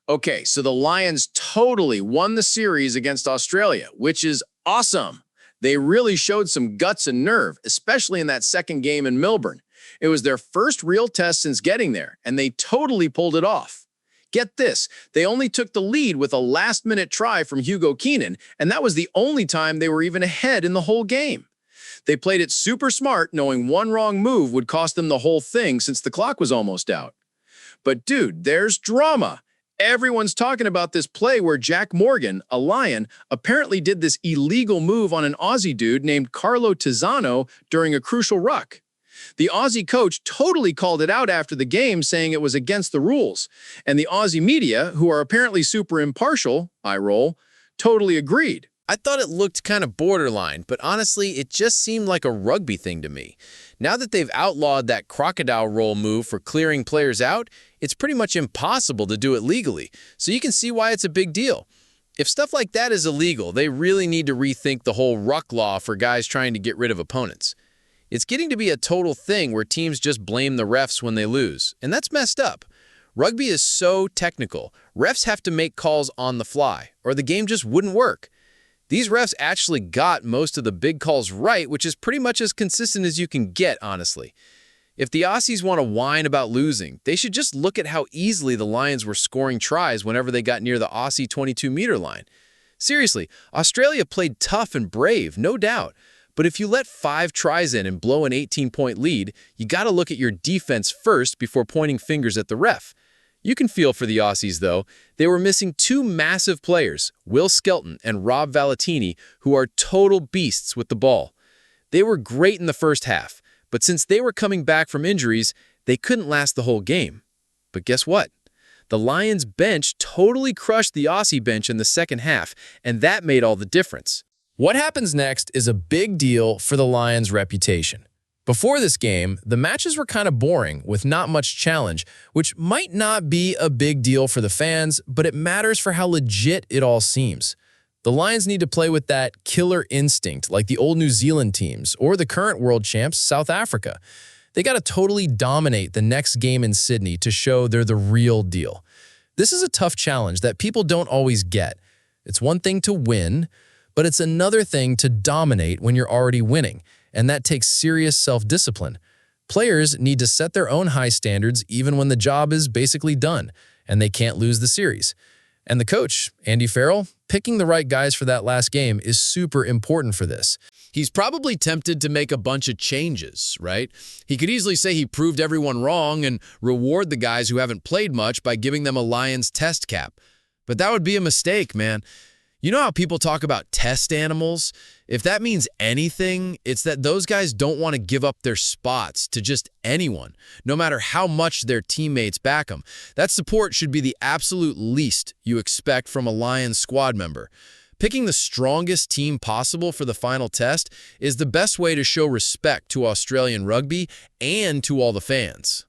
Okay, so the Lions totally won the series against Australia, which is awesome. They really showed some guts and nerve, especially in that second game in Melbourne. It was their first real test since getting there, and they totally pulled it off. Get this, they only took the lead with a last-minute try from Hugo Keenan, and that was the only time they were even ahead in the whole game. They played it super smart, knowing one wrong move would cost them the whole thing since the clock was almost out. But dude, there's drama. Everyone's talking about this play where Jack Morgan, a Lion, apparently did this illegal move on an Aussie dude named Carlo Tizzano during a crucial ruck. The Aussie coach totally called it out after the game, saying it was against the rules. And the Aussie media, who are apparently super impartial, eye roll, totally agreed. I thought it looked kind of borderline, but honestly, it just seemed like a rugby thing to me. Now that they've outlawed that crocodile roll move for clearing players out, it's pretty much impossible to do it legally, so you can see why it's a big deal. If stuff like that is illegal, they really need to rethink the whole ruck law for guys trying to get rid of opponents. It's getting to be a total thing where teams just blame the refs when they lose, and that's messed up. Rugby is so technical, refs have to make calls on the fly, or the game just wouldn't work. These refs actually got most of the big calls right, which is pretty much as consistent as you can get, honestly. If the Aussies want to whine about losing, they should just look at how easily the Lions were scoring tries whenever they got near the Aussie 22-meter line. Seriously, Australia played tough and brave, no doubt. But if you let 5 tries in and blow an 18-point lead, you got to look at your defense first before pointing fingers at the ref. You can feel for the Aussies, though. They were missing 2 massive players, Will Skelton and Rob Valentini, who are total beasts with the ball. They were great in the first half, but since they were coming back from injuries, they couldn't last the whole game. But guess what? The Lions bench totally crushed the Aussie bench in the second half, and that made all the difference. What happens next is a big deal for the Lions' reputation. Before this game, the matches were kind of boring with not much challenge, which might not be a big deal for the fans, but it matters for how legit it all seems. The Lions need to play with that killer instinct like the old New Zealand teams or the current world champs, South Africa. They got to totally dominate the next game in Sydney to show they're the real deal. This is a tough challenge that people don't always get. It's one thing to win, but it's another thing to dominate when you're already winning, and that takes serious self-discipline. Players need to set their own high standards even when the job is basically done, and they can't lose the series. And the coach, Andy Farrell, picking the right guys for that last game is super important for this. He's probably tempted to make a bunch of changes, right? He could easily say he proved everyone wrong and reward the guys who haven't played much by giving them a Lions test cap. But that would be a mistake, man. You know how people talk about test animals? If that means anything, it's that those guys don't want to give up their spots to just anyone, no matter how much their teammates back them. That support should be the absolute least you expect from a Lions squad member. Picking the strongest team possible for the final test is the best way to show respect to Australian rugby and to all the fans.